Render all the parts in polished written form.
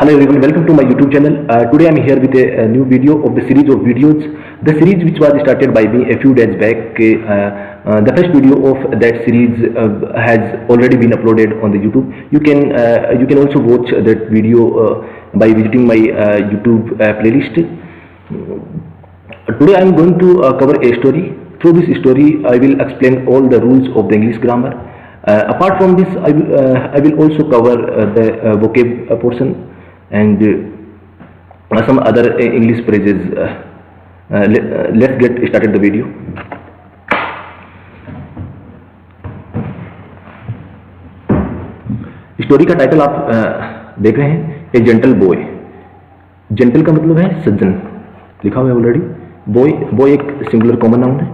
Hello everyone, welcome to my YouTube channel. Today I am here with a new video of the series of videos. The series which was started by me a few days back. The first video of that series has already been uploaded on the YouTube. You can also watch that video by visiting my YouTube playlist. Today I am going to cover a story. Through this story I will explain all the rules of the English grammar. Apart from this, I will also cover the vocab portion and some other English phrases. Let's get started the video. Story का title आप देख रहे हैं, ए gentle boy. Gentle का मतलब है सज्जन, लिखा हुआ है ऑलरेडी. बॉय एक सिंगुलर कॉमन नाउन है.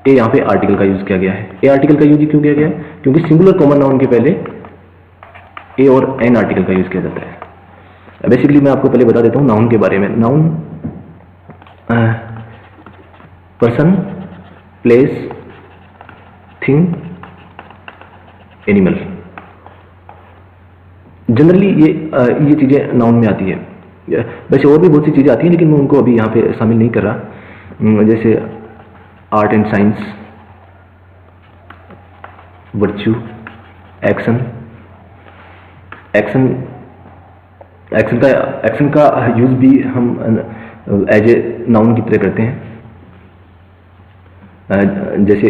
ए यहाँ पे आर्टिकल का यूज किया गया है. ए आर्टिकल का यूज क्यों किया गया है? क्योंकि सिंगुलर कॉमन नाउन के पहले ए और एन आर्टिकल का यूज किया जाता है. बेसिकली मैं आपको पहले बता देता हूँ नाउन के बारे में. Noun person, place, thing, animal. Generally ये चीज़ें नाउन में आती है. वैसे और भी बहुत सी चीज़ें आती हैं, लेकिन मैं उनको अभी यहाँ पे शामिल नहीं कर रहा. जैसे art and science, virtue, action. Action का यूज भी हम एज ए नाउन की तरह करते हैं. जैसे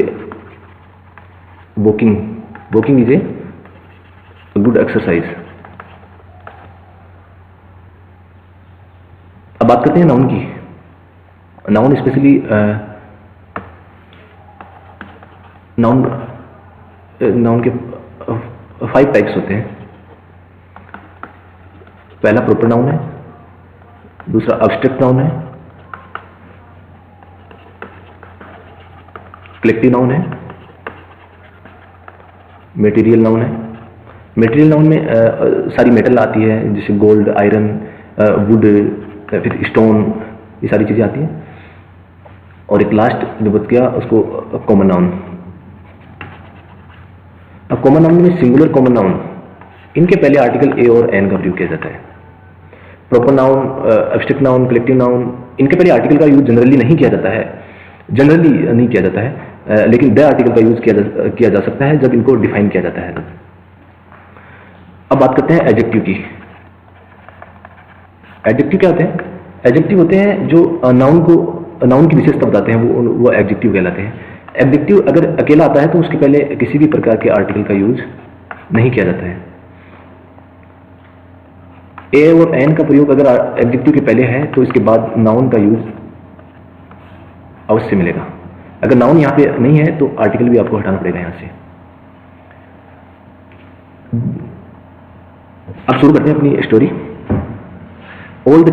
walking is a good exercise. अब बात करते हैं नाउन की. नाउन स्पेशली नाउन के 5 टाइप्स होते हैं. पहला प्रॉपर नाउन है, दूसरा अब्स्ट्रैक्ट नाउन है, कलेक्टिव नाउन है, मटेरियल नाउन है. मटेरियल नाउन में सारी मेटल आती है, जैसे गोल्ड, आयरन, वुड, फिर स्टोन, ये सारी चीज़ें आती हैं. और एक लास्ट जो बच गया उसको कॉमन नाउन. अब कॉमन नाउन में सिंगुलर कॉमन नाउन, इनके पहले आर्टिकल ए और एन का प्रयोग किया जाता है. Proper noun, abstract noun, collective noun, इनके पहले आर्टिकल का यूज जनरली नहीं किया जाता है. लेकिन द आर्टिकल का यूज किया जा सकता है जब इनको डिफाइन किया जाता है. अब बात करते हैं एडजेक्टिव की. एडजेक्टिव क्या होते हैं? एडजेक्टिव होते हैं जो नाउन की विशेषता बताते हैं, वो एडजेक्टिव कहलाते हैं. एडजेक्टिव अगर अकेला आता है तो उसके पहले किसी भी प्रकार के आर्टिकल का यूज नहीं किया जाता है. ए और एन का प्रयोग अगर एडजेक्टिव के पहले है तो इसके बाद नाउन का यूज अवश्य मिलेगा. अगर नाउन यहाँ पे नहीं है तो आर्टिकल भी आपको हटाना पड़ेगा यहाँ से. अब शुरू करते हैं अपनी story. All the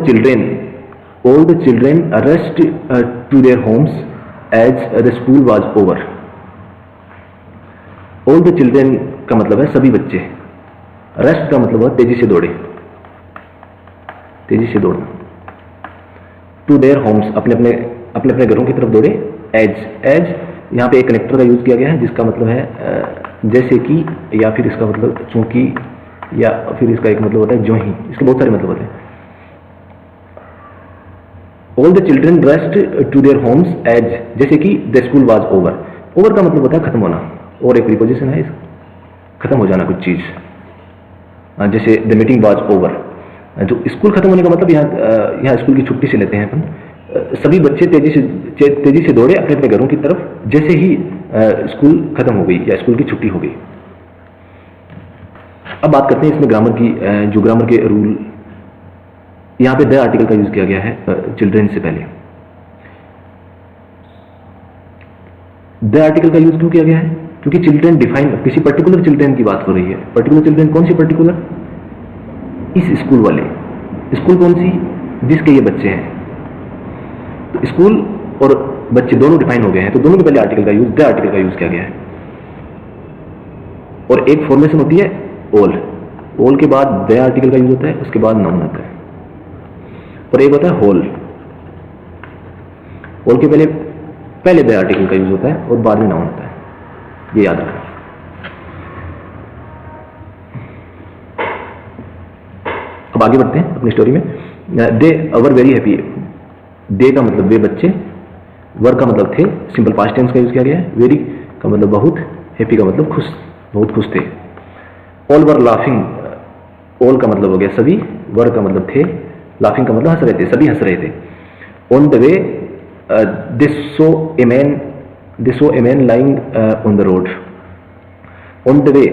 children rushed to their homes as the school was over. All the children का मतलब है सभी बच्चे. Rushed का मतलब है तेजी से दौड़ना. To their homes, अपने घरों की तरफ दौड़े. As यहाँ पे एक कनेक्टर का यूज किया गया है जिसका मतलब है जैसे कि, या फिर इसका मतलब चूंकि, या फिर इसका एक मतलब होता है जो ही. इसके बहुत सारे मतलब होते हैं. All the children rushed to their homes as, जैसे कि the school was over. Over का मतलब होता है खत्म होना, और एक प्रीपोजिशन है, खत्म हो जाना कुछ चीज. जैसे the meeting was over. जो स्कूल खत्म होने का मतलब यहाँ स्कूल की छुट्टी से लेते हैं अपन. सभी बच्चे तेजी से दौड़े अपने घरों की तरफ जैसे ही स्कूल खत्म हो गई या स्कूल की छुट्टी हो गई. अब बात करते हैं इसमें ग्रामर की. जो ग्रामर के रूल, यहाँ पे द आर्टिकल का यूज किया गया है चिल्ड्रेन से पहले. द आर्टिकल का यूज क्यों किया गया है? क्योंकि चिल्ड्रेन डिफाइन, किसी पर्टिकुलर चिल्ड्रेन की बात हो रही है. पर्टिकुलर चिल्ड्रेन कौन सी? पर्टिकुलर इस स्कूल वाले. स्कूल कौन सी? जिसके ये बच्चे हैं. तो स्कूल और बच्चे दोनों डिफाइन हो गए हैं, तो दोनों के पहले आर्टिकल का यूज, द आर्टिकल का यूज किया गया है. और एक फॉर्मेशन होती है ऑल के बाद द आर्टिकल का यूज होता है, उसके बाद नाउन आता है. और एक होता है होल के पहले द आर्टिकल का यूज होता है और बाद में नाउन होता है. ये याद रखना. अब आगे बढ़ते हैं अपनी स्टोरी में। दे वर वेरी हैप्पी, दे का मतलब वे बच्चे, वर का मतलब थे, सिंपल पास्ट टेंस का यूज किया गया है, वेरी का मतलब बहुत, हैप्पी का मतलब खुश, बहुत खुश थे। ऑल वर लाफिंग, ऑल का मतलब हो गया सभी, वर का मतलब थे, लाफिंग का मतलब हंस रहे थे, सभी हंस रहे थे। On the way they so a man lying on the road, on the way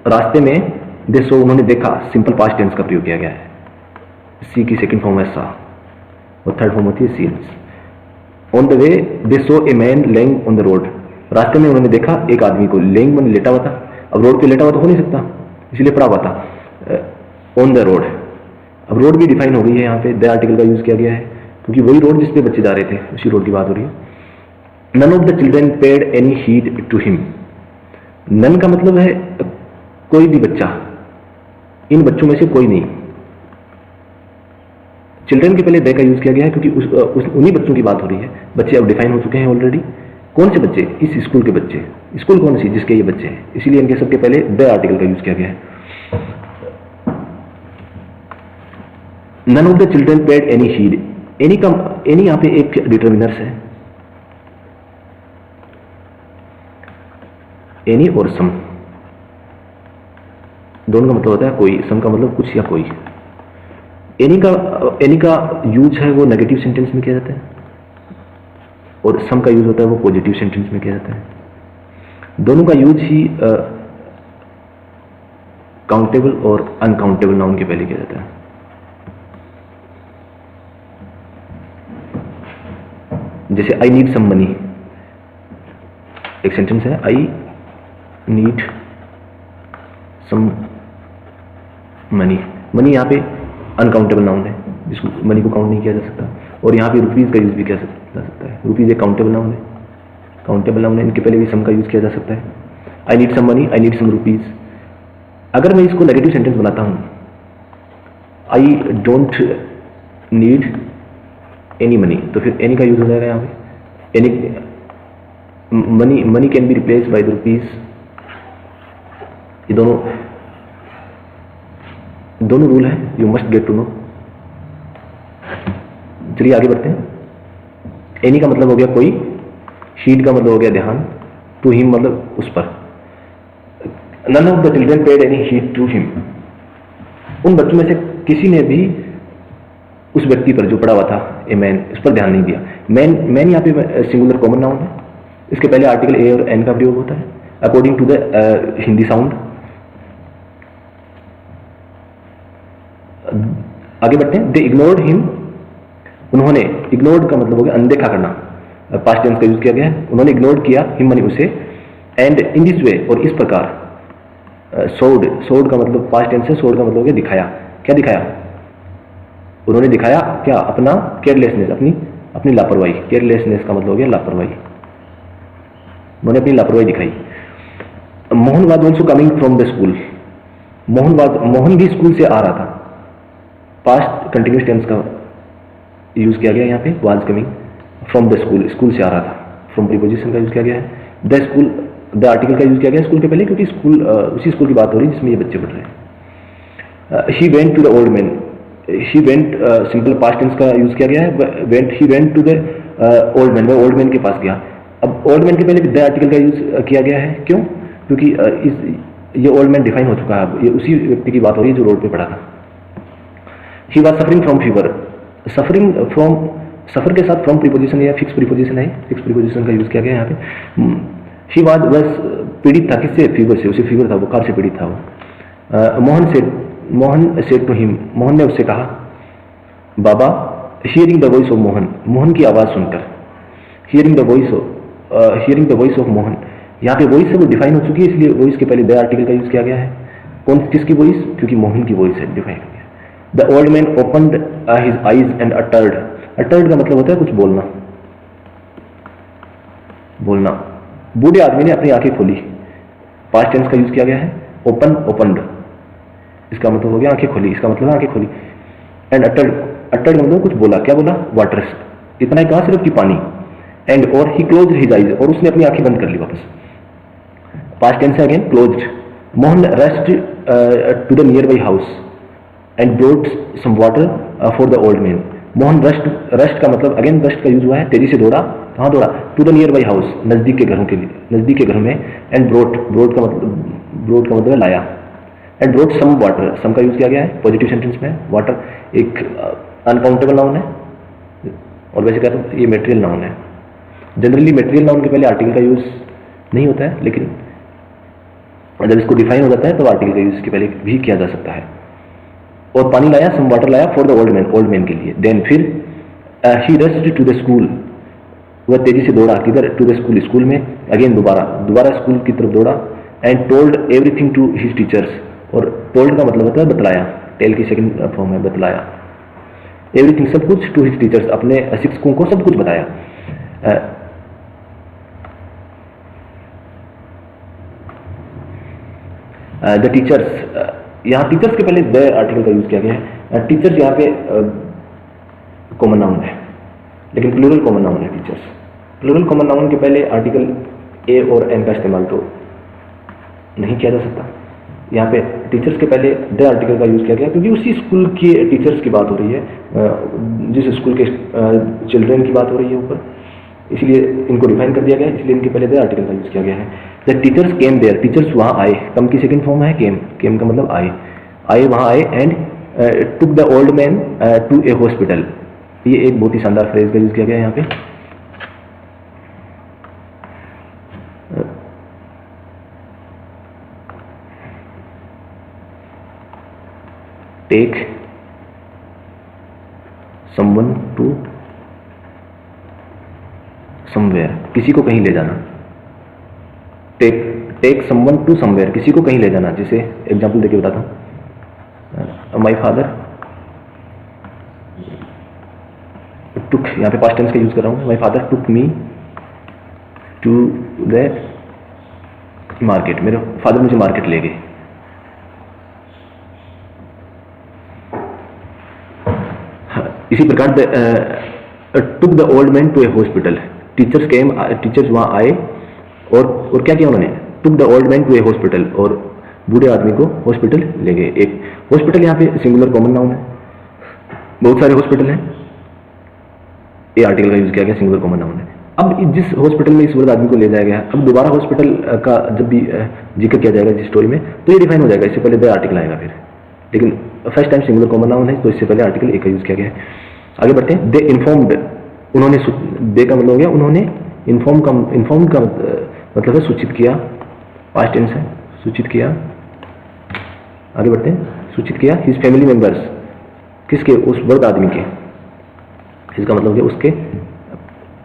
रास्ते में, दे सो उन्होंने देखा, सिंपल पास्ट टेंस का प्रयोग किया गया है, सी की सेकंड फॉर्म है सा और थर्ड फॉर्म होती है scenes. On the way they so a man laying on the road, रास्ते में उन्होंने देखा एक आदमी को, लेइंग मन लेटा हुआ था, अब रोड पे लेटा हुआ तो हो नहीं सकता, इसलिए पड़ा हुआ था। ऑन द रोड, अब रोड भी डिफाइन हो गई है, यहाँ पे द आर्टिकल का यूज किया गया है, क्योंकि वही रोड जिसपे बच्चे जा रहे थे उसी रोड की बात हो रही है। None of the children paid any heed to him, none का मतलब है कोई भी बच्चा, इन बच्चों में से कोई नहीं। चिल्ड्रन के पहले दे का यूज किया गया है क्योंकि उन्हीं बच्चों की बात हो रही है, बच्चे अब डिफाइन हो चुके हैं ऑलरेडी। कौन से बच्चे? इस स्कूल के बच्चे, स्कूल कौन सी जिसके ये बच्चे हैं, इसीलिए इनके सबके पहले द आर्टिकल का यूज किया गया है। None of the children paid any heed, any का एनी यहां पे एक डिटर्मिनर्स है, एनी और सम, दोनों का मतलब होता है कोई, सम का मतलब कुछ या कोई। एनी का यूज है वो नेगेटिव सेंटेंस में किया जाता है और सम का यूज होता है वो पॉजिटिव सेंटेंस में किया जाता है। दोनों का यूज ही काउंटेबल और अनकाउंटेबल नाउन के पहले किया जाता है। जैसे आई नीड सम मनी, एक सेंटेंस है, I need some money, money यहाँ पे अनकाउंटेबल नाउन है, जिसको मनी को काउंट नहीं किया जा सकता, और यहाँ पे रुपीज का यूज भी किया जा सकता है, रुपीज एक काउंटेबल नाउन है, काउंटेबल नाउन है, इनके पहले भी सम का यूज किया जा सकता है। I need some money, I need some rupees. अगर मैं इसको नेगेटिव सेंटेंस बनाता हूँ, I don't need any money, तो फिर एनी का यूज हो जाएगा यहाँ पे, any money can be replace by the rupees. ये दोनों रूल है, you must get to know. चलिए आगे बढ़ते हैं। एनी का मतलब हो गया कोई, हीड का मतलब हो गया ध्यान, टू हिम मतलब उस पर। None of the children paid any heed to him, उन बच्चों में से किसी ने भी उस व्यक्ति पर जो पड़ा हुआ था, ए मैन, उस पर ध्यान नहीं दिया। मैन यहाँ पे सिंगुलर कॉमन नाउन है, इसके पहले आर्टिकल ए और एन का प्रयोग होता है according to the Hindi sound. आगे बढ़ते हैं। दे इग्नोर्ड हिम, उन्होंने, इग्नोर्ड का मतलब हो गया अनदेखा करना, पास्ट टेंस का यूज किया गया है, उन्होंने इग्नोर किया हिम मनी उसे, एंड इन दिस वे और इस प्रकार। सोड का मतलब पास्ट टेंस है, सोड का मतलब हो गया दिखाया। क्या दिखाया? उन्होंने दिखाया क्या? अपना केयरलेसनेस, अपनी लापरवाही। केयरलेसनेस का मतलब हो गया लापरवाही, उन्होंने अपनी लापरवाही दिखाई। Mohan was also coming from the school, Mohan भी स्कूल से आ रहा था, पास्ट कंटिन्यूस टेंस का यूज किया गया यहाँ पे, was coming from the school, school से आ रहा था, फ्रॉम प्रीपोजिशन का यूज किया गया है। द स्कूल, द आर्टिकल का यूज किया गया स्कूल के पहले, क्योंकि स्कूल उसी स्कूल की बात हो रही है जिसमें ये बच्चे पढ़ रहे हैं। He went to the old man, he went simple past tense का यूज किया गया है, he went to the old man, वह ओल्ड मैन के पास गया। अब ओल्ड मैन के पहले द आर्टिकल का यूज किया गया है, क्यों? क्योंकि ये ओल्ड मैन डिफाइन हो चुका है, ये उसी व्यक्ति की बात हो रही है जो रोड पे पड़ा था। He was suffering from fever, suffering from, suffer के साथ फ्रॉम प्रीपोजिशन या फिक्स प्रीपोजिशन है, फिक्स प्रीपोजिशन का यूज किया गया यहाँ पे। ही वॉज पीड़ित था, किससे? फीवर से, उसे फीवर था, बुखार से पीड़ित था वो। Mohan said to him, Mohan ने उससे कहा, बाबा, hearing the voice of Mohan, Mohan की आवाज सुनकर। Hearing the voice of Mohan, यहाँ पे वॉइस है वो डिफाइन हो चुकी है, इसलिए वॉइस के पहले द आर्टिकल का यूज किया गया है। कौन, किसकी वॉइस? क्योंकि मोहन की वॉइस है, डिफाइन हो गया। The old man opened his eyes and uttered, uttered का मतलब होता है कुछ बोलना, बूढ़े आदमी ने अपनी आंखें खोली, पास्ट टेंस का यूज किया गया है। ओपनड, इसका मतलब हो गया आंखें खोली, इसका मतलब है आंखें खोली। एंड अटर्ड का मतलब कुछ बोला, क्या बोला? वाटर, इतना ही कहा सिर्फ कि पानी। एंड और ही क्लोज्ड हिज आईज, और उसने अपनी आंखें बंद कर ली वापस, पास्ट टेंस है again, closed. Mohan rushed to the nearby house, and brought some water for the old man. Mohan rushed का मतलब अगेन रस्ट का यूज हुआ है, तेजी से दौड़ा, कहाँ दौड़ा, to the nearby house, नजदीक के घरों के लिए, नजदीक के घरों में। एंड ब्रोट का मतलब है लाया। एंड ब्रोट सम वाटर, सम का यूज किया गया है पॉजिटिव सेंटेंस में। वाटर एक अनकाउंटेबल नाउन है, और वैसे कहते हैं ये मेटेरियल नाउन है। जनरली मेटेरियल नाउन के पहले आर्टिकल का यूज नहीं होता है, लेकिन जब इसको डिफाइन हो जाता है तो आर्टिकल का यूज के पहले भी किया जा सकता है। और पानी लाया, सम वाटर लाया फॉर द ओल्ड मैन के लिए। देन फिर he rushed to the school, वह तेजी से दौड़ा, किधर, टू द स्कूल, स्कूल में। अगेन दोबारा स्कूल की तरफ दौड़ा। And told everything to his teachers, और टोल्ड का मतलब होता है बतलाया, टेल की सेकंड फॉर्म है बतलाया। एवरीथिंग सब कुछ, टू हिज टीचर्स अपने शिक्षकों को सब कुछ बताया। द टीचर्स, यहाँ टीचर्स के पहले द आर्टिकल का यूज किया गया है। टीचर्स यहाँ पे कॉमन नाउन है, लेकिन प्लूरल कॉमन नाउन है टीचर्स। प्लूरल कॉमन नाउन के पहले आर्टिकल ए और एन का इस्तेमाल तो नहीं किया जा सकता। यहाँ पे टीचर्स के पहले द आर्टिकल का यूज किया गया क्योंकि उसी स्कूल के टीचर्स की बात हो रही है, जिस स्कूल के चिल्ड्रेन की बात हो रही है ऊपर, इसलिए इनको डिफाइन कर दिया गया है, इसलिए इनके पहले द आर्टिकल का यूज किया गया है। The teachers came there, teachers वहाँ आए, कम की सेकंड फॉर्म है केम, केम का मतलब आए वहाँ आए। And took the old man to a hospital, ये एक बहुत ही शानदार फ्रेज का यूज किया गया है यहाँ पे। टेक समवन टू समवेयर, किसी को कहीं ले जाना। टेक समवन टू समवेयर, किसी को कहीं ले जाना। जैसे एग्जांपल देके बताता हूँ, माय फादर टुक, यहाँ पे पास्ट टेंस का यूज कर रहा हूँ, my father took me to the market, मेरे फादर मुझे मार्केट ले गए। इसी प्रकार took the old man to a hospital, teachers came, teachers वहाँ आए और क्या किया उन्होंने, took the old man to a hospital, और बूढ़े आदमी को हॉस्पिटल ले गए। एक हॉस्पिटल यहाँ पे सिंगुलर कॉमन नाउन है, बहुत सारे हॉस्पिटल हैं, ये आर्टिकल का यूज किया गया, सिंगुलर कॉमन नाउन है। अब जिस हॉस्पिटल में इस वृद्ध आदमी को ले जाया गया, अब दोबारा हॉस्पिटल का जब भी जिक्र किया जाएगा जिस स्टोरी में, तो ये डिफाइन हो जाएगा, इससे पहले द आर्टिकल आएगा फिर, लेकिन first time singular common noun है तो इससे पहले आर्टिकल ए का यूज किया गया है। आगे बढ़ते हैं। दे इन्फॉर्म्ड, उन्होंने, दे का मतलब हो गया उन्होंने, इन्फॉर्म का मतलब है सूचित किया, पास्ट टेंस है, सूचित किया। आगे बढ़ते हैं। सूचित किया हिज फैमिली मेंबर्स, किसके, उस वृद्ध आदमी के, इसका मतलब हो गया उसके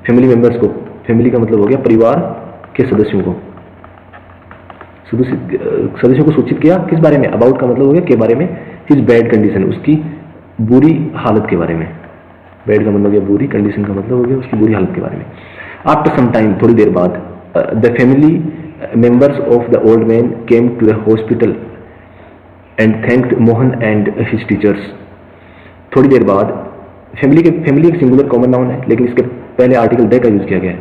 फैमिली मेंबर्स को, फैमिली का मतलब हो गया परिवार के सदस्यों को, सदस्यों को सूचित किया किस बारे में, अबाउट का मतलब हो गया के बारे में, हिज बैड कंडीशन, उसकी बुरी हालत के बारे में, बैड का मतलब हो गया बुरी, कंडीशन का मतलब हो गया उसकी बुरी हालत के बारे में। आफ्टर सम टाइम, थोड़ी देर बाद, the family members of the old man came to the hospital and thanked Mohan and his teachers. थोड़ी देर बाद, फैमिली एक सिंगुलर कॉमन नाउन है, लेकिन इसके पहले आर्टिकल द का यूज किया गया है,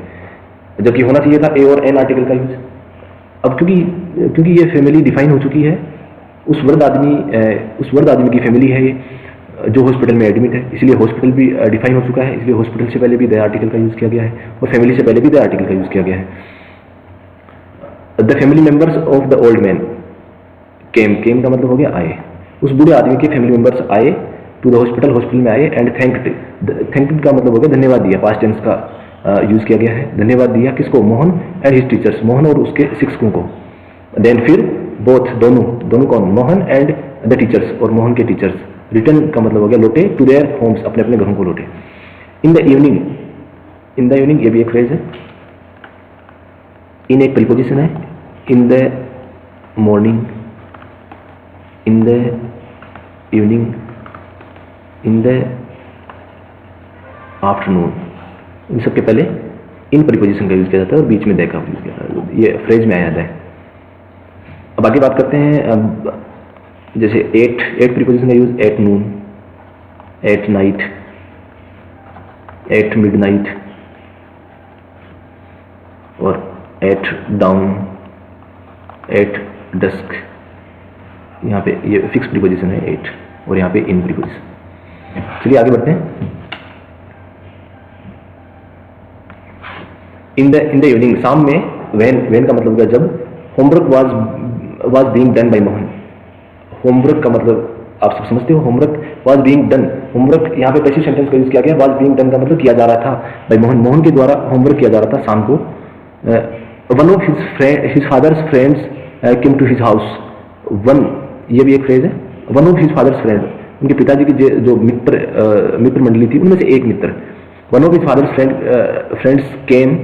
जबकि होना चाहिए था ए और एन आर्टिकल का यूज। अब क्योंकि ये फैमिली डिफाइन हो चुकी है, उस वृद्ध आदमी की फैमिली है ये, जो हॉस्पिटल में एडमिट है, इसलिए हॉस्पिटल भी डिफाइन हो चुका है, इसलिए हॉस्पिटल से पहले भी द आर्टिकल का यूज किया गया है और फैमिली से पहले भी द आर्टिकल का यूज किया गया है। The family members of the old man केम का मतलब हो गया आए, उस बूढ़े आदमी के फैमिली मेंबर्स आए टू द हॉस्पिटल, हॉस्पिटल में आए। एंड थैंक्ड का मतलब हो गया धन्यवाद दिया, पास्ट टेंस का यूज किया गया है। धन्यवाद दिया किसको, Mohan and his teachers, Mohan और उसके शिक्षकों को। देन फिर बोथ, दोनों कौन, मोहन एंड द टीचर्स, और मोहन के टीचर्स। रिटर्न का मतलब हो गया लौटे, टू देयर होम्स, अपने अपने घरों को लौटे। इन द इवनिंग, ये भी एक फ्रेज है। इन एक प्रीपोजिशन है, in the morning, in the evening, in the afternoon, in सबके पहले इन प्रीपोजिशन का यूज किया जाता है और बीच में द का यूज किया जाता है, ये फ्रेज में आया है। अब आगे बात करते हैं, अब जैसे एट प्रीपोजिशन का use, at noon, at night, at midnight, और एट डाउन, एट डस्क। यहाँ पे ये फिक्स प्रीपोजिशन है एट। और यहाँ पे इन प्रीपोजिशन। चलिए आगे बढ़ते हैं। इन द इवनिंग, शाम में, व्हेन का मतलब है जब, homework was being done by Mohan. Homework का मतलब आप सब समझते हो, homework was being done. Homework यहाँ पे पैसिव सेंटेंस का यूज किया गया। वाज बीइंग डन का मतलब किया जा रहा था बाय मोहन, मोहन के द्वारा होमवर्क किया जा रहा था शाम को। One of his father's friends came to his house. One, ये भी एक फ्रेज है। One of his father's friend, उनके पिताजी की जो मित्र मंडली थी उनमें से एक मित्र। One of his father's friends came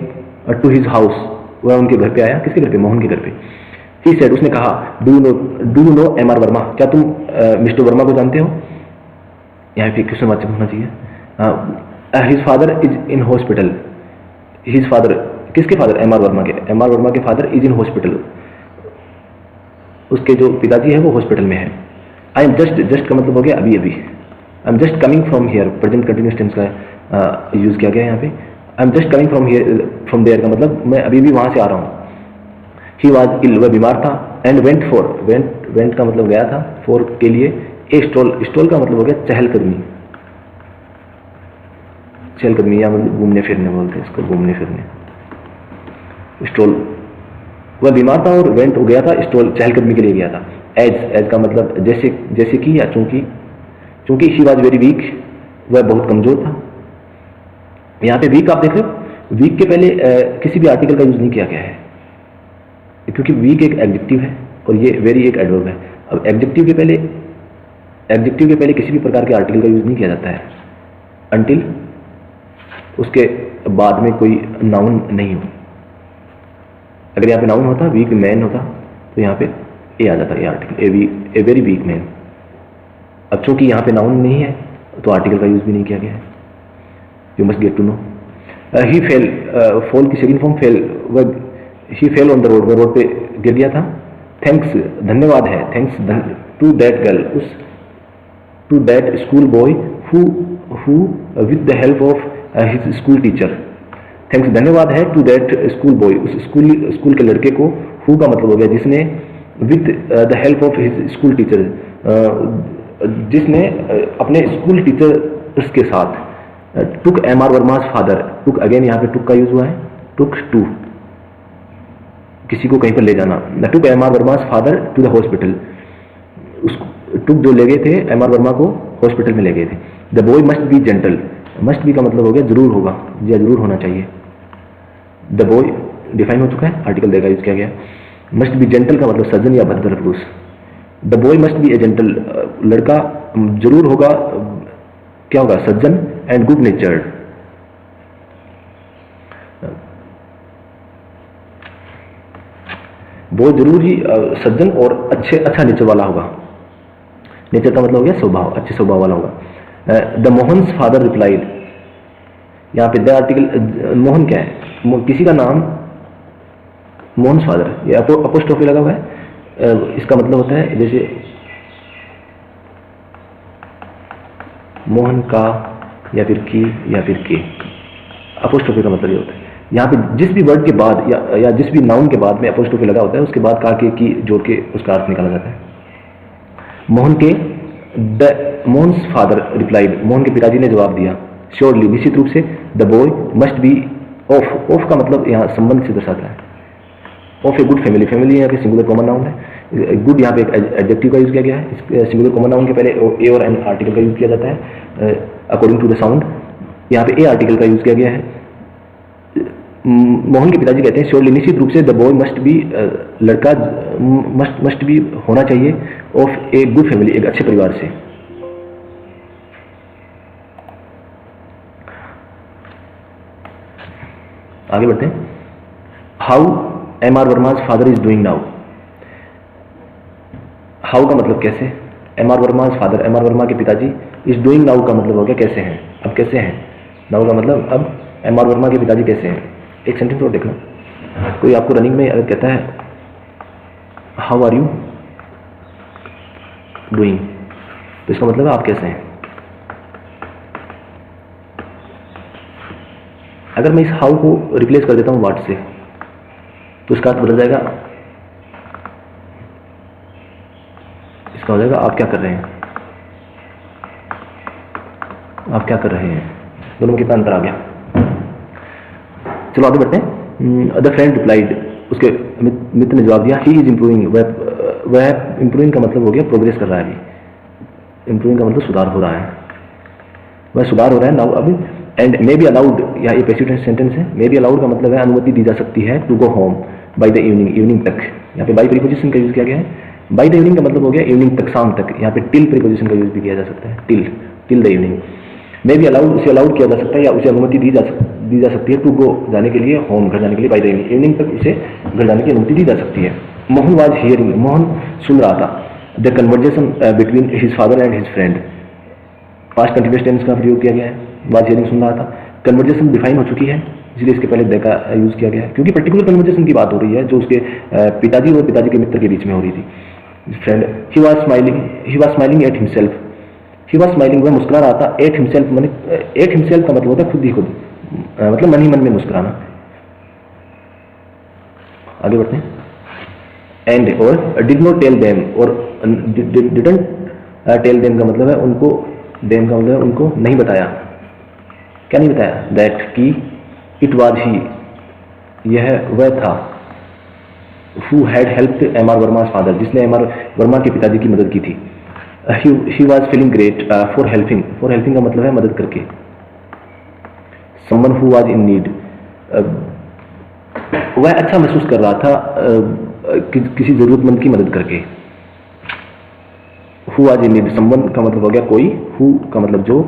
to his house, वह उनके घर पे आया। किसके घर पे? मोहन के घर पे। ही सेड, उसने कहा, do you know M R Verma, क्या तुम मिस्टर वर्मा को जानते हो? यहाँ पे क्वेश्चन वाचक होना चाहिए। His father is in hospital. His father, किसके फादर? एम आर वर्मा के। एम आर वर्मा के फादर इज इन हॉस्पिटल, उसके जो पिताजी है वो हॉस्पिटल में है। आई एम जस्ट का मतलब हो गया अभी अभी। I am just coming from here, present continuous tense का यूज किया गया यहाँ पे। I am just coming from there का मतलब मैं अभी भी वहां से आ रहा हूँ। ही वॉज इल, वह बीमार था। एंड वेंट का मतलब गया था, फॉर के लिए। ए स्टॉल का मतलब हो गया चहलकदमी। चहलकदमी या मतलब घूमने फिरने बोलते हैं इसको, घूमने फिरने। स्टॉल, वह बीमार था और वेंट हो गया था, स्टॉल चहलकदमी के लिए गया था। एज का मतलब जैसे कि या चूंकि शी वॉज वेरी वीक, वह बहुत कमजोर था। यहाँ पे वीक आप देख रहे हो, वीक के पहले किसी भी आर्टिकल का यूज नहीं किया गया है, क्योंकि वीक एक एडजेक्टिव है और ये वेरी एक एडवर्ब है। अब एडजेक्टिव के पहले किसी भी प्रकार के आर्टिकल का यूज नहीं किया जाता है अनटिल उसके बाद में कोई नाउन नहीं हो। अगर यहाँ पे नाउन होता, वीक मैन होता, तो यहाँ पे ए आ जाता, ये article, a very weak man. अब चूंकि यहाँ पे नाउन नहीं है तो आर्टिकल का यूज भी नहीं किया गया है। You must get to know. He fell, fall की सेकंड फॉर्म फेल, वह he fell on the road, वह रोड पे गिर गया था। थैंक्स, धन्यवाद है, थैंक्स टू दैट गर्ल, उस to that school boy who with the help of his school teacher. Thanks, धन्यवाद है टू दैट स्कूल बॉय, उस स्कूल के लड़के को। हु का मतलब हो गया जिसने, with the help of his school teacher, जिसने अपने स्कूल टीचर के साथ। टुक एम आर वर्माज फादर, टुक अगेन यहाँ पे टुक का यूज हुआ है, टुक टू, किसी को कहीं पर ले जाना। Took M R Verma's father to the hospital, took जो ले गए थे एम आर वर्मा को हॉस्पिटल में ले गए थे। The boy must be gentle, must be का मतलब हो गया जरूर होगा या जरूर होना चाहिए। द बॉय डिफाइन हो चुका है, आर्टिकल देगा यूज किया गया। मस्ट बी जेंटल का मतलब सज्जन या भद्र पुरुष। The boy must be A gentle, लड़का जरूर होगा, क्या होगा? सज्जन एंड गुड नेचर्ड। बॉय जरूर ही सज्जन और अच्छा नेचर वाला होगा। नेचर का मतलब हो गया स्वभाव, अच्छे स्वभाव वाला होगा। द मोहन्स फादर रिप्लाइड, यहाँ पे द आर्टिकल, मोहन क्या है? किसी का नाम मोहन्स फादर, ये अपोस्ट्रोफी लगा हुआ है। इसका मतलब होता है जैसे मोहन का या फिर की या फिर के। अपोस्ट्रोफी का मतलब ये होता है यहाँ पे जिस भी वर्ड के बाद या जिस भी नाउन के बाद में अपोस्ट्रोफी लगा होता है उसके बाद का के की जोड़ के उसका अर्थ निकाला जाता है। मोहन के, the Mohan's father replied, Mohan के पिताजी ने जवाब दिया। श्योरली, निश्चित रूप से। The boy must be of, of का मतलब यहाँ संबंध से दर्शाता है। Of a good family, family यहाँ पे सिंगुलर कॉमन नाउन है। गुड यहाँ पे एक एडजेक्टिव का यूज किया गया है। सिंगुलर कॉमन नाउन के पहले ए और एन आर्टिकल का यूज किया जाता है अकॉर्डिंग टू द साउंड। यहाँ पे ए आर्टिकल का यूज किया गया है। मोहन के पिताजी कहते हैं श्योरली, निश्चित रूप से। द बॉय मस्ट बी, लड़का मस्ट बी होना चाहिए, ऑफ ए गुड फैमिली, एक अच्छे परिवार से। आगे बढ़ते हैं। How M R Verma's father is doing now. How का मतलब कैसे, M R Verma's father, M R Verma के पिताजी, इज डूइंग नाउ का मतलब हो गया कैसे हैं, अब कैसे हैं। नाउ का मतलब अब एम आर वर्मा के पिताजी कैसे हैं। एक सेंटेंस और देखना, कोई आपको रनिंग में अगर कहता है हाउ आर यू डूइंग, तो इसका मतलब है आप कैसे हैं। अगर मैं इस हाउ को रिप्लेस कर देता हूं व्हाट से, तो इसका अर्थ बदल जाएगा, इसका हो जाएगा आप क्या कर रहे हैं। आप क्या कर रहे हैं, दोनों में कितना अंतर आ गया। चलो आगे बढ़ते हैं। द फ्रेंड रिप्लाइड, उसके मित्र ने जवाब दिया, ही इज इम्प्रूविंग। वह इम्प्रूविंग का मतलब हो गया प्रोग्रेस कर रहा है अभी। इम्प्रूविंग का मतलब सुधार हो रहा है, वह सुधार हो रहा है नाउ अभी। एंड मे बी अलाउड, या ये पैसिव सेंटेंस है। मे बी अलाउड का मतलब है अनुमति दी जा सकती है to go home by the evening, evening तक। यहाँ पे बाय प्रीपोजिशन का यूज किया गया है। बाय द इवनिंग का मतलब हो गया इवनिंग तक, शाम तक। यहाँ पे टिल प्रीपोजिशन का यूज भी किया जा सकता है, till the evening. May be allowed, उसे अलाउड किया जा सकता है या उसे अनुमति दी जा सकती है टू गो, जाने के लिए, होम, घर जाने के लिए, बाय द इवनिंग, इवनिंग तक उसे घर जाने की अनुमति दी जा सकती है। मोहन वाज हियरिंग, मोहन सुन रहा था the conversation between his father and his friend. Past continuous tense का प्रयोग किया गया है, वाज हियरिंग सुन रहा था। कन्वर्जेशन डिफाइन हो चुकी है, इसलिए इसके पहले द का यूज किया गया है, क्योंकि पर्टिकुलर कन्वर्जेशन की बात हो रही है जो उसके पिताजी और पिताजी के मित्र के बीच में हो रही थी। Friend, he was smiling at himself. He was smiling, वह मुस्कुरा रहा था। एट हिमसेल्फ माने, एट हिमसेल्फ का मतलब होता है खुद ही खुद, मतलब मन ही मन में मुस्कुराना। आगे बढ़ते हैं। एंड और डिड नॉट टेल देम, और डिडंट टेल देम का मतलब है उनको, देम का मतलब है उनको नहीं बताया। क्या नहीं बताया, दैट की, इट वाज ही, यह वह था, who had helped M R Verma's father, जिसने एम आर वर्मा के पिताजी की मदद की थी। He was feeling great for helping, for helping का मतलब है मदद करके। Someone who was in need, वह अच्छा महसूस कर रहा था किसी जरूरतमंद की मदद करके। Who was in need, someone का मतलब हो गया कोई, हु का मतलब जो,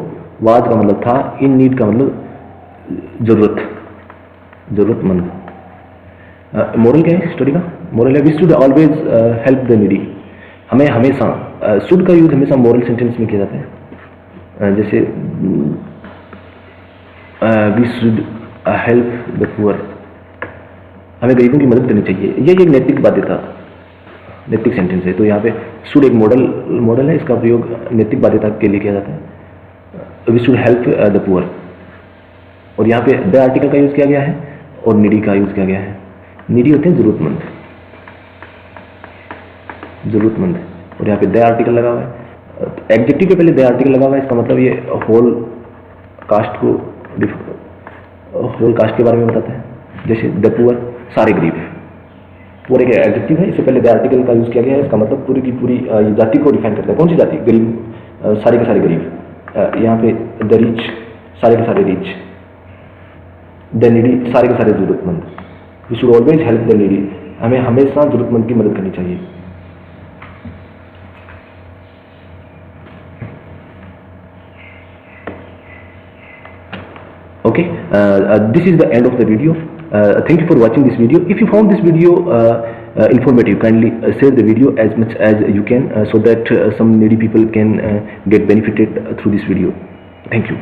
वाज का मतलब था, इन नीड का मतलब जरूरतमंद। मोरल क्या है स्टोरी का? मोरल है we should always help the needy. हमें हमेशा, शुड का यूज हमेशा मोरल सेंटेंस में किया जाता है। जैसे we should help the poor, हमें गरीबों की मदद करनी चाहिए। ये एक नैतिक बाध्यता, नैतिक सेंटेंस है। तो यहाँ पे शुड एक मॉडल है, इसका प्रयोग नैतिक बाध्यता के लिए किया जाता है। We should help the poor, और यहाँ पे द आर्टिकल का यूज किया गया है और नीडी का यूज किया गया है। नीडी होते हैं जरूरतमंद, और यहाँ पे द आर्टिकल लगा हुआ है। एडजेक्टिव के पहले द आर्टिकल लगा हुआ है, इसका मतलब ये होल कास्ट के बारे में बताता है। जैसे द पुअर, सारे गरीब, पूरे के एडजेक्टिव है, इससे पहले द आर्टिकल का यूज किया गया है। इसका मतलब पूरी की पूरी जाति को डिफाइन करता है। कौन सी जाति? गरीब, सारे के सारे गरीब। यहाँ पे द रिच, सारे के सारे रिच। द नीडी, सारे के सारे जरूरतमंद। We should always help the needy, हमें हमेशा जरूरतमंद की मदद करनी चाहिए। Okay, this is the end of the video. Thank you for watching this video. If you found this video informative, kindly share the video as much as you can so that some needy people can get benefited through this video. Thank you.